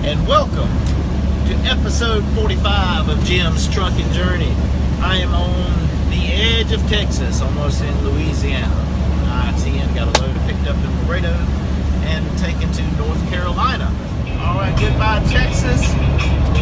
and welcome to episode 45 of Jim's Trucking Journey. I am on the edge of Texas, almost in Louisiana. I-10 got a load picked up in Laredo and taken to North Carolina. All right, goodbye Texas,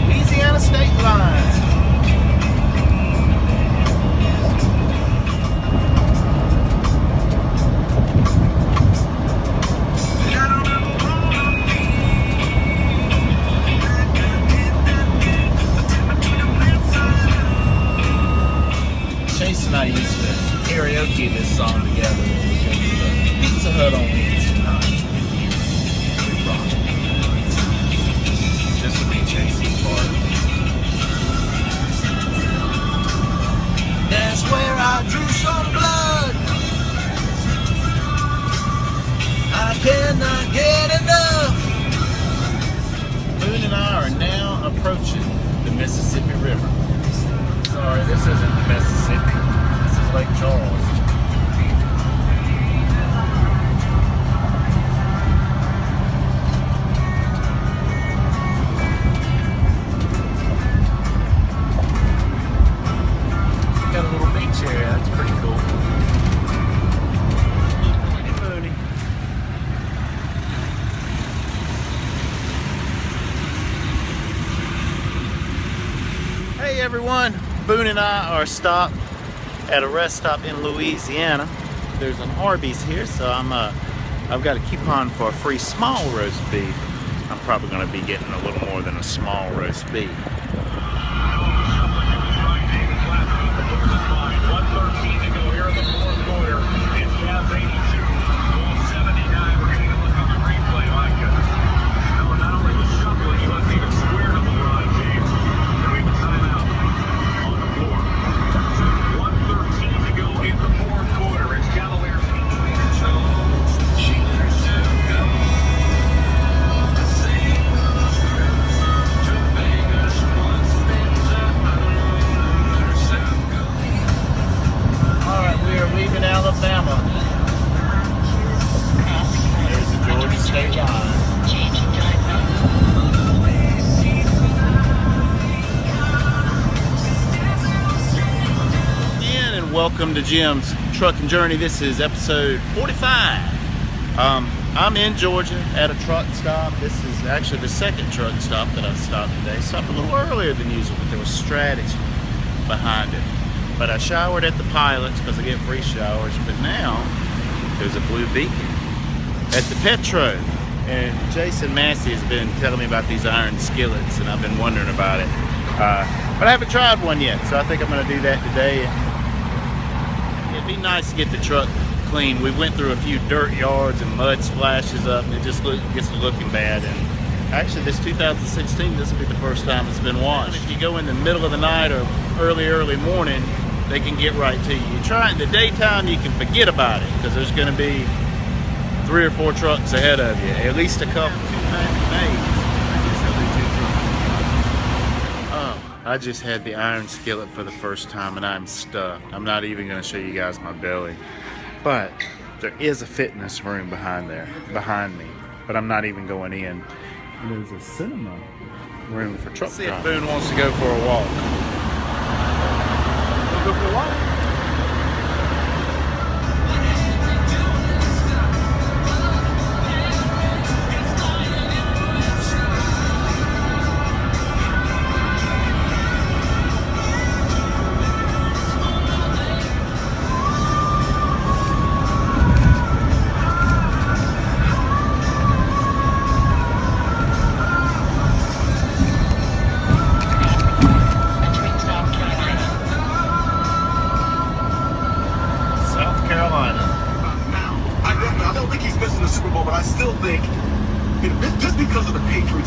Louisiana state lines. Chase and I used to karaoke this song together when we go to the Pizza Hut on Wednesday night. We rock. Just to be Chase's part. That's where I drew some blood. I cannot get enough. Boone and I are now approaching the Mississippi River. Sorry, this isn't the Mississippi. This is Lake Charles. Got a little beach area. That's pretty cool. Hey, Mooney. Hey, everyone. Boone and I are stopped at a rest stop in Louisiana. There's an Arby's here, so I've got a coupon for a free small roast beef. I'm probably going to be getting a little more than a small roast beef. Welcome to Jim's Trucking Journey. This is episode 45. I'm in Georgia at a truck stop. This is actually the second truck stop that I've stopped today. Stopped a little earlier than usual, but there was strategy behind it. But I showered at the Pilots because I get free showers. But now there's a blue beacon at the Petro. And Jason Massey has been telling me about these iron skillets, and I've been wondering about it. But I haven't tried one yet, so I think I'm going to do that today. It'd be nice to get the truck clean. We went through a few dirt yards and mud splashes up, and it just gets looking bad. And actually, this 2016, this will be the first time it's been washed. If you go in the middle of the night or early morning, they can get right to you. You try it in the daytime, you can forget about it because there's going to be 3 or 4 trucks ahead of you, at least a couple. I just had the iron skillet for the first time and I'm stuffed. I'm not even going to show you guys my belly. But there is a fitness room behind me. But I'm not even going in. There's a cinema room for truck drivers. See if Boone wants to go for a walk. Wanna go for a walk?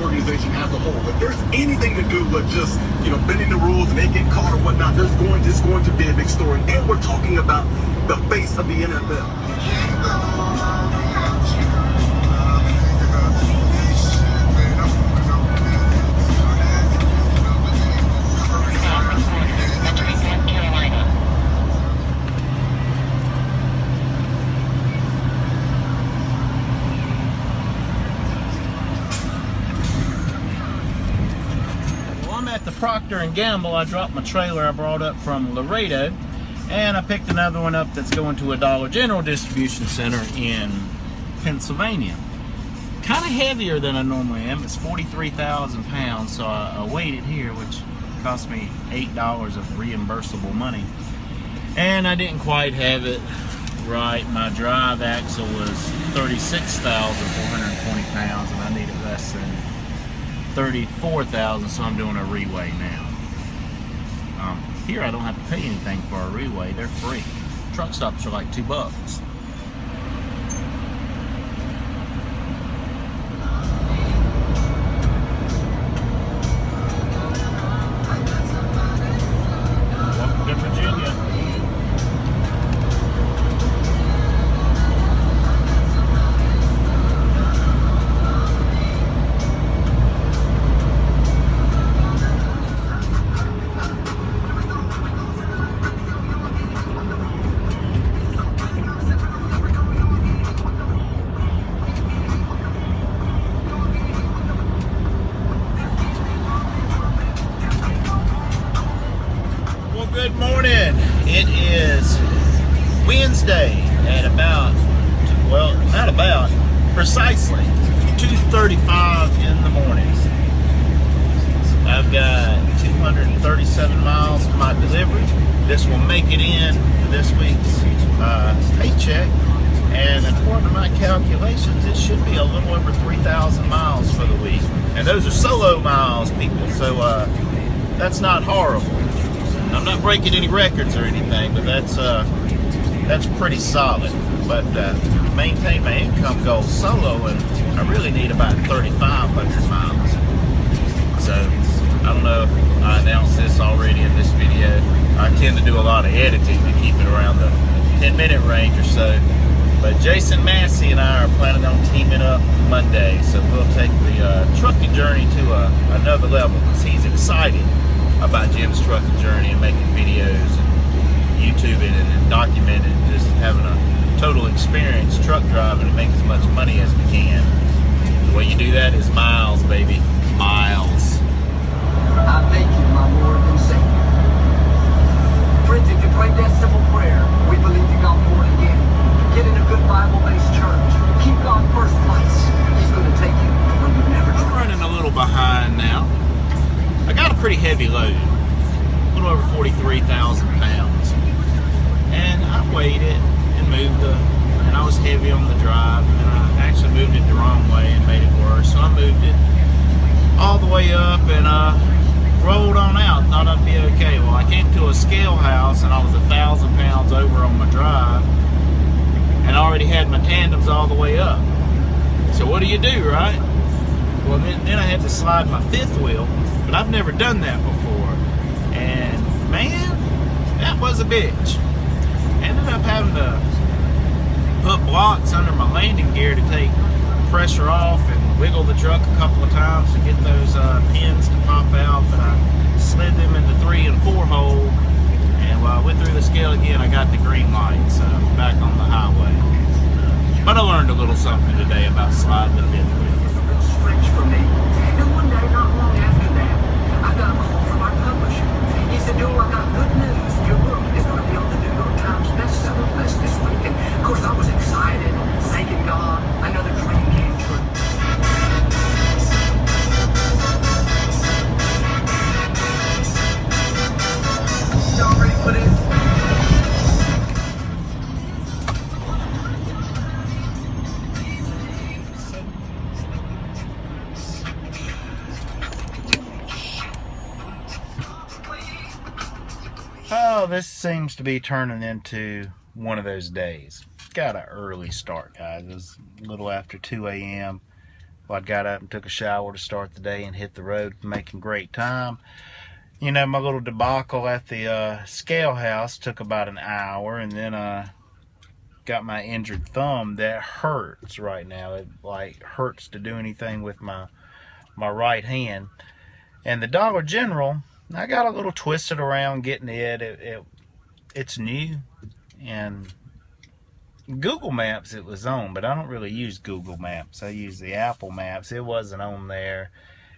Organization as a whole. If there's anything to do with just, bending the rules and they get caught or whatnot, there's going to be a big story. And we're talking about the face of the NFL. I'm at the Procter & Gamble. I dropped my trailer I brought up from Laredo, and I picked another one up that's going to a Dollar General distribution center in Pennsylvania. Kind of heavier than I normally am. It's 43,000 pounds, so I weighed it here, which cost me $8 of reimbursable money. And I didn't quite have it right. My drive axle was 36,420 pounds, and I needed less than 34,000, so I'm doing a reweigh now. Here I don't have to pay anything for a reweigh. They're free. Truck stops are like $2. Welcome to Virginia. Good morning. It is Wednesday at precisely 2:35 in the morning. I've got 237 miles to my delivery. This will make it in for this week's paycheck, and according to my calculations, it should be a little over 3,000 miles for the week. And those are solo miles, people, so that's not horrible. I'm not breaking any records or anything, but that's pretty solid. But maintain my income goal solo, and I really need about 3,500 miles. So I don't know if I announced this already in this video. I tend to do a lot of editing to keep it around the 10-minute range or so. But Jason Massey and I are planning on teaming up Monday, so we'll take the trucking journey to another level, because he's excited about Jim's trucking journey and making videos and YouTubing and documenting, just having a total experience truck driving and make as much money as we can. The way you do that is miles, baby. Miles. I thank you, my Lord and Savior. Friends, if you prayed that simple prayer, we believe you got born again. Get in a good Bible-based church. Keep God first place. He's going to take you where you've never I'm tried. running a little behind now. I got a pretty heavy load, a little over 43,000 pounds, and I weighed it and moved and I was heavy on the drive, and I actually moved it the wrong way and made it worse, so I moved it all the way up and rolled on out, thought I'd be okay. Well, I came to a scale house and I was 1,000 pounds over on my drive, and I already had my tandems all the way up. So what do you do, right? Well, then I had to slide my fifth wheel. But I've never done that before, and man, that was a bitch. Ended up having to put blocks under my landing gear to take pressure off and wiggle the truck a couple of times to get those pins to pop out, but I slid them in the 3 and 4 hole, and while I went through the scale again, I got the green light, so I'm back on the highway. But I learned a little something today about sliding the fifth wheel. Stretch for me. And one day, not long after that, I got a call from our publisher. He said, "Joel, I got good news. Your book is going to be on the New York Times bestseller list this week." And of course, I was excited, thanking God. Another dream came true. Y'all ready for this? Oh, this seems to be turning into one of those days. Got an early start, guys. It was a little after 2 a.m. Well, I got up and took a shower to start the day and hit the road, making great time. You know, my little debacle at the scale house took about an hour, and then got my injured thumb that hurts right now. It like hurts to do anything with my right hand. And the Dollar General, I got a little twisted around getting it. It's new, and Google Maps it was on, but I don't really use Google Maps. I use the Apple Maps. It wasn't on there.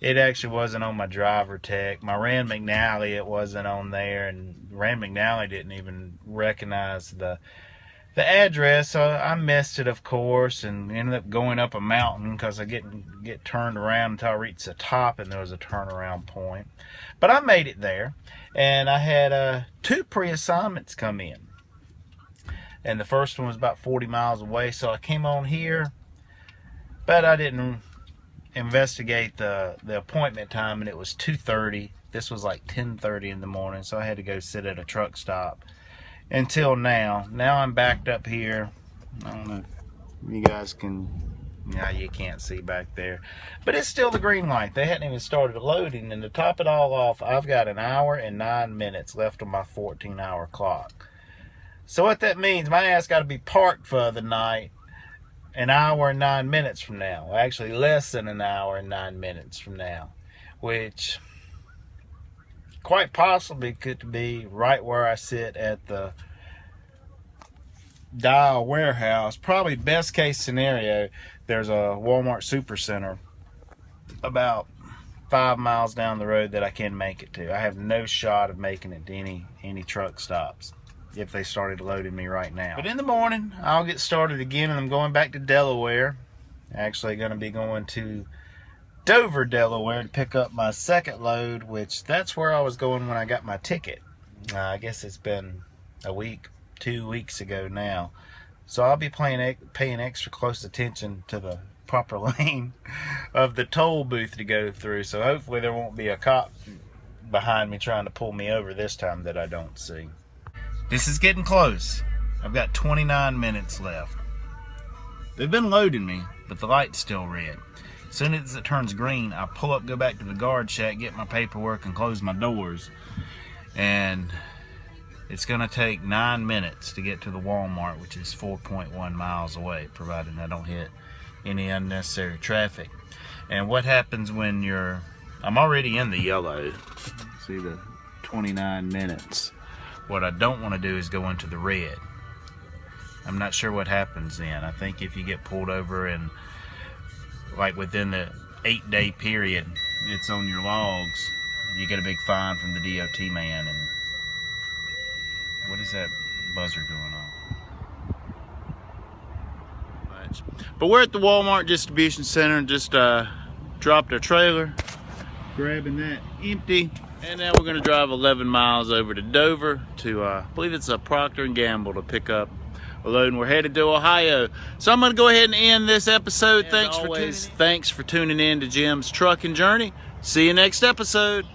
It actually wasn't on my driver tech. My Rand McNally, it wasn't on there, and Rand McNally didn't even recognize the address, so I missed it, of course, and ended up going up a mountain because I get turned around until I reached the top, and there was a turnaround point. But I made it there, and I had 2 pre-assignments come in. And the first one was about 40 miles away, so I came on here, but I didn't investigate the appointment time, and it was 2:30. This was like 10:30 in the morning, so I had to go sit at a truck stop until now. Now I'm backed up here. I don't know if you guys can, yeah, you can't see back there, but it's still the green light. They hadn't even started loading, and to top it all off, I've got 1 hour and 9 minutes left on my 14-hour clock. So what that means, my ass got to be parked for the night 1 hour and 9 minutes from now. Actually, less than 1 hour and 9 minutes from now, which quite possibly could be right where I sit at the Dial warehouse. Probably best case scenario, there's a Walmart Supercenter about 5 miles down the road that I can make it to. I have no shot of making it to any truck stops if they started loading me right now. But in the morning, I'll get started again, and I'm going back to Delaware. Actually going to be going to Dover, Delaware to pick up my second load, which that's where I was going when I got my ticket. I guess it's been a week, 2 weeks ago now. So I'll be paying extra close attention to the proper lane of the toll booth to go through. So hopefully there won't be a cop behind me trying to pull me over this time that I don't see. This is getting close. I've got 29 minutes left. They've been loading me, but the light's still red. As soon as it turns green, I pull up, go back to the guard shack, get my paperwork, and close my doors. And it's going to take 9 minutes to get to the Walmart, which is 4.1 miles away, provided I don't hit any unnecessary traffic. And what happens when I'm already in the yellow. See the 29 minutes. What I don't want to do is go into the red. I'm not sure what happens then. I think if you get pulled over and like within the 8-day period it's on your logs, you get a big fine from the DOT man. And what is that buzzer going on? But we're at the Walmart distribution center and just dropped our trailer, grabbing that empty. And now we're going to drive 11 miles over to Dover to, I believe it's a Procter & Gamble, to pick up a load, and we're headed to Ohio. So I'm going to go ahead and end this episode. Thanks for tuning in to Jim's Trucking Journey. See you next episode.